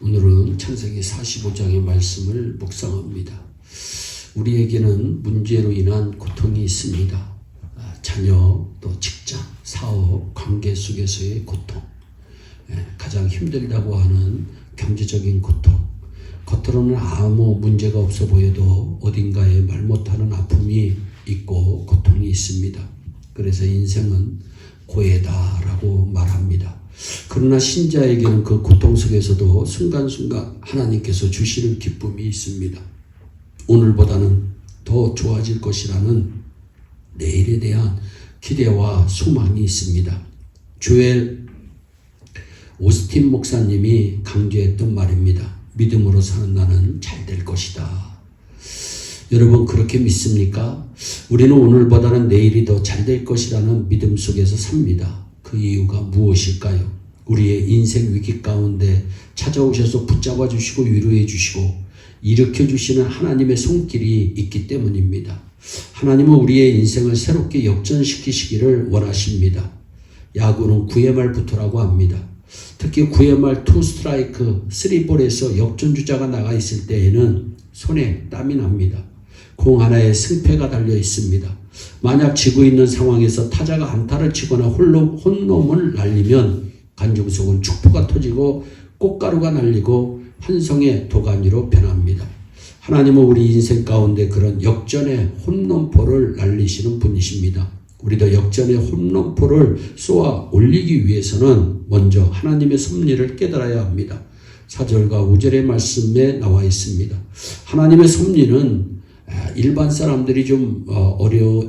오늘은 창세기 45장의 말씀을 묵상합니다. 우리에게는 문제로 인한 고통이 있습니다. 자녀, 또 직장, 사업, 관계 속에서의 고통, 가장 힘들다고 하는 경제적인 고통, 겉으로는 아무 문제가 없어 보여도 어딘가에 말 못하는 아픔이 있고 고통이 있습니다. 그래서 인생은 고해다라고 말합니다. 그러나 신자에게는 그 고통 속에서도 순간순간 하나님께서 주시는 기쁨이 있습니다. 오늘보다는 더 좋아질 것이라는 내일에 대한 기대와 소망이 있습니다. 조엘 오스틴 목사님이 강조했던 말입니다. 믿음으로 사는 나는 잘 될 것이다. 여러분 그렇게 믿습니까? 우리는 오늘보다는 내일이 더 잘 될 것이라는 믿음 속에서 삽니다. 그 이유가 무엇일까요? 우리의 인생 위기 가운데 찾아오셔서 붙잡아 주시고 위로해 주시고 일으켜 주시는 하나님의 손길이 있기 때문입니다. 하나님은 우리의 인생을 새롭게 역전시키시기를 원하십니다. 야구는 9회 말부터라고 합니다. 특히 9회 말 2 스트라이크 3볼에서 역전주자가 나가 있을 때에는 손에 땀이 납니다. 공 하나에 승패가 달려 있습니다. 만약 지고 있는 상황에서 타자가 안타를 치거나 홈런을 날리면 관중 속은 축포가 터지고 꽃가루가 날리고 환성의 도가니로 변합니다. 하나님은 우리 인생 가운데 그런 역전의 홈런포를 날리시는 분이십니다. 우리도 역전의 홈런포를 쏘아 올리기 위해서는 먼저 하나님의 섭리를 깨달아야 합니다. 4절과 5절의 말씀에 나와 있습니다. 하나님의 섭리는 일반 사람들이 좀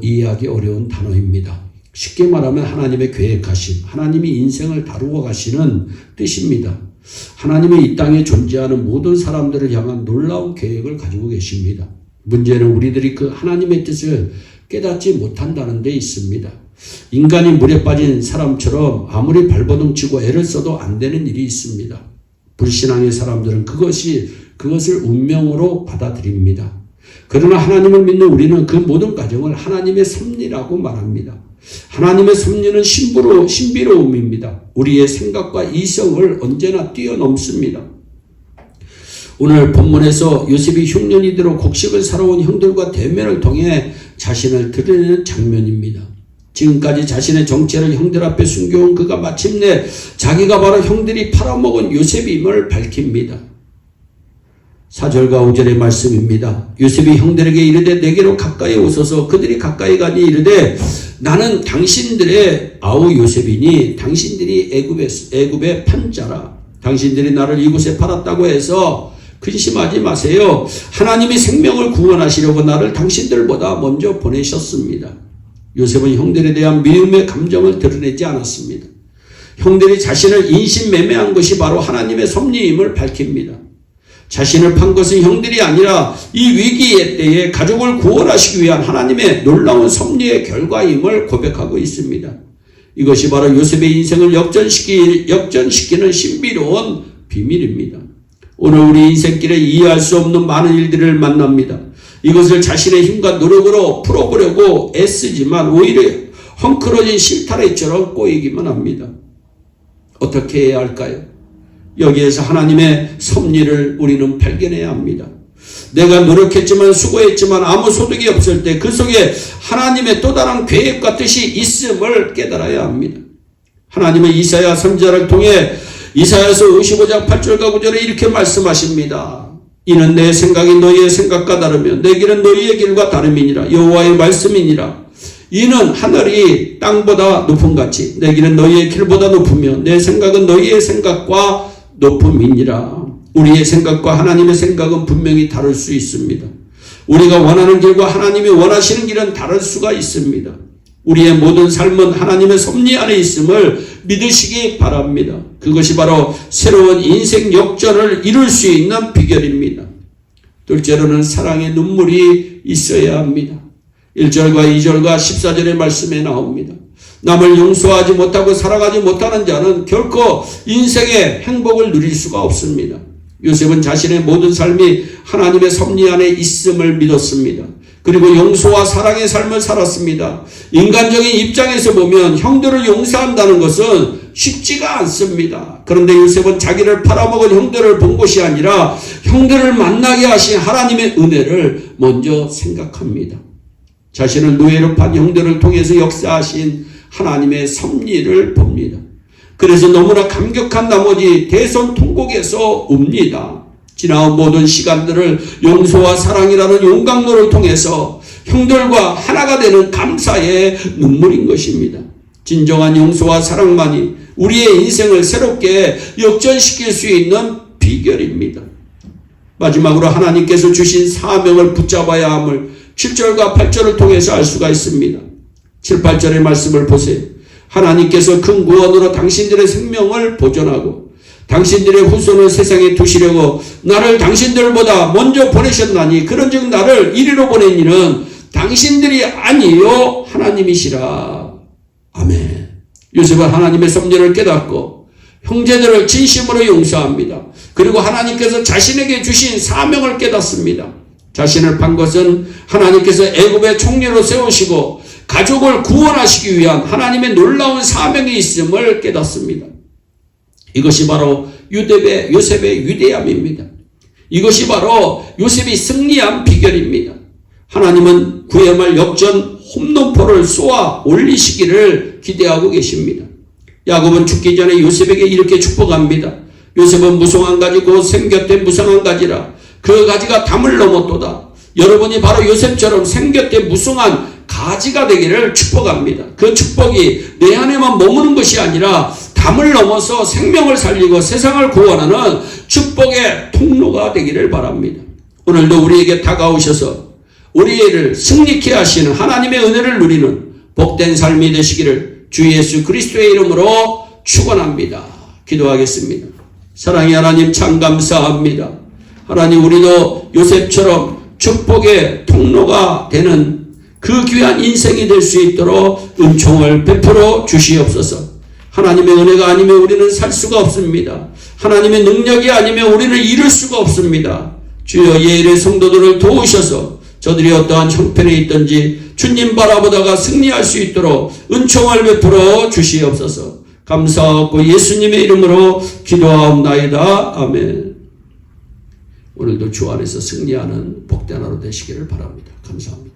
이해하기 어려운 단어입니다. 쉽게 말하면 하나님의 계획하심, 하나님이 인생을 다루어 가시는 뜻입니다. 하나님은 이 땅에 존재하는 모든 사람들을 향한 놀라운 계획을 가지고 계십니다. 문제는 우리들이 그 하나님의 뜻을 깨닫지 못한다는 데 있습니다. 인간이 물에 빠진 사람처럼 아무리 발버둥 치고 애를 써도 안 되는 일이 있습니다. 불신앙의 사람들은 그것을 운명으로 받아들입니다. 그러나 하나님을 믿는 우리는 그 모든 과정을 하나님의 섭리라고 말합니다. 하나님의 섭리는 신비로움입니다. 우리의 생각과 이성을 언제나 뛰어넘습니다. 오늘 본문에서 요셉이 흉년이도록 곡식을 사러 온 형들과 대면을 통해 자신을 드러내는 장면입니다. 지금까지 자신의 정체를 형들 앞에 숨겨온 그가 마침내 자기가 바로 형들이 팔아먹은 요셉임을 밝힙니다. 4절과 5절의 말씀입니다. 요셉이 형들에게 이르되 내게로 가까이 오소서. 그들이 가까이 가니 이르되 나는 당신들의 아우 요셉이니 당신들이 애굽의 판자라. 당신들이 나를 이곳에 팔았다고 해서 근심하지 마세요. 하나님이 생명을 구원하시려고 나를 당신들보다 먼저 보내셨습니다. 요셉은 형들에 대한 미움의 감정을 드러내지 않았습니다. 형들이 자신을 인신매매한 것이 바로 하나님의 섭리임을 밝힙니다. 자신을 판 것은 형들이 아니라 이 위기의 때에 가족을 구원하시기 위한 하나님의 놀라운 섭리의 결과임을 고백하고 있습니다. 이것이 바로 요셉의 인생을 역전시키는 신비로운 비밀입니다. 오늘 우리 인생길에 이해할 수 없는 많은 일들을 만납니다. 이것을 자신의 힘과 노력으로 풀어보려고 애쓰지만 오히려 헝클어진 실타래처럼 꼬이기만 합니다. 어떻게 해야 할까요? 여기에서 하나님의 섭리를 우리는 발견해야 합니다. 내가 노력했지만 수고했지만 아무 소득이 없을 때 그 속에 하나님의 또 다른 계획과 뜻이 있음을 깨달아야 합니다. 하나님은 이사야 선지자를 통해 이사야서 55장 8절과 9절에 이렇게 말씀하십니다. 이는 내 생각이 너희의 생각과 다르며 내 길은 너희의 길과 다름이니라. 여호와의 말씀이니라. 이는 하늘이 땅보다 높음같이 내 길은 너희의 길보다 높으며 내 생각은 너희의 생각과 높음이니라. 우리의 생각과 하나님의 생각은 분명히 다를 수 있습니다. 우리가 원하는 길과 하나님이 원하시는 길은 다를 수가 있습니다. 우리의 모든 삶은 하나님의 섭리 안에 있음을 믿으시기 바랍니다. 그것이 바로 새로운 인생 역전을 이룰 수 있는 비결입니다. 둘째로는 사랑의 눈물이 있어야 합니다. 1절과 2절과 14절의 말씀에 나옵니다. 남을 용서하지 못하고 살아가지 못하는 자는 결코 인생의 행복을 누릴 수가 없습니다. 요셉은 자신의 모든 삶이 하나님의 섭리 안에 있음을 믿었습니다. 그리고 용서와 사랑의 삶을 살았습니다. 인간적인 입장에서 보면 형들을 용서한다는 것은 쉽지가 않습니다. 그런데 요셉은 자기를 팔아먹은 형들을 본 것이 아니라 형들을 만나게 하신 하나님의 은혜를 먼저 생각합니다. 자신을 노예로 판 형들을 통해서 역사하신 하나님의 섭리를 봅니다. 그래서 너무나 감격한 나머지 대선통곡에서 웁니다. 지나온 모든 시간들을 용서와 사랑이라는 용광로를 통해서 형들과 하나가 되는 감사의 눈물인 것입니다. 진정한 용서와 사랑만이 우리의 인생을 새롭게 역전시킬 수 있는 비결입니다. 마지막으로 하나님께서 주신 사명을 붙잡아야 함을 7절과 8절을 통해서 알 수가 있습니다. 7, 8절의 말씀을 보세요. 하나님께서 큰 구원으로 당신들의 생명을 보존하고 당신들의 후손을 세상에 두시려고 나를 당신들보다 먼저 보내셨나니 그런즉 나를 이리로 보낸 이는 당신들이 아니요 하나님이시라. 아멘. 요셉은 하나님의 섭리를 깨닫고 형제들을 진심으로 용서합니다. 그리고 하나님께서 자신에게 주신 사명을 깨닫습니다. 자신을 판 것은 하나님께서 애굽의 총리로 세우시고 가족을 구원하시기 위한 하나님의 놀라운 사명이 있음을 깨닫습니다. 이것이 바로 요셉의 위대함입니다. 이것이 바로 요셉이 승리한 비결입니다. 하나님은 구의 말 역전 홈런포를 쏘아 올리시기를 기대하고 계십니다. 야곱은 죽기 전에 요셉에게 이렇게 축복합니다. 요셉은 무성한 가지 곧 생겼된 무성한 가지라. 그 가지가 담을 넘었도다. 여러분이 바로 요셉처럼 생겼된 무성한 가지가 되기를 축복합니다. 그 축복이 내 안에만 머무는 것이 아니라 담을 넘어서 생명을 살리고 세상을 구원하는 축복의 통로가 되기를 바랍니다. 오늘도 우리에게 다가오셔서 우리를 승리케 하시는 하나님의 은혜를 누리는 복된 삶이 되시기를 주 예수 그리스도의 이름으로 축원합니다. 기도하겠습니다. 사랑의 하나님 참 감사합니다. 하나님 우리도 요셉처럼 축복의 통로가 되는 그 귀한 인생이 될 수 있도록 은총을 베풀어 주시옵소서. 하나님의 은혜가 아니면 우리는 살 수가 없습니다. 하나님의 능력이 아니면 우리는 이룰 수가 없습니다. 주여 예일의 성도들을 도우셔서 저들이 어떠한 형편에 있든지 주님 바라보다가 승리할 수 있도록 은총을 베풀어 주시옵소서. 감사하고 예수님의 이름으로 기도하옵나이다. 아멘. 오늘도 주 안에서 승리하는 복된 하루 되시기를 바랍니다. 감사합니다.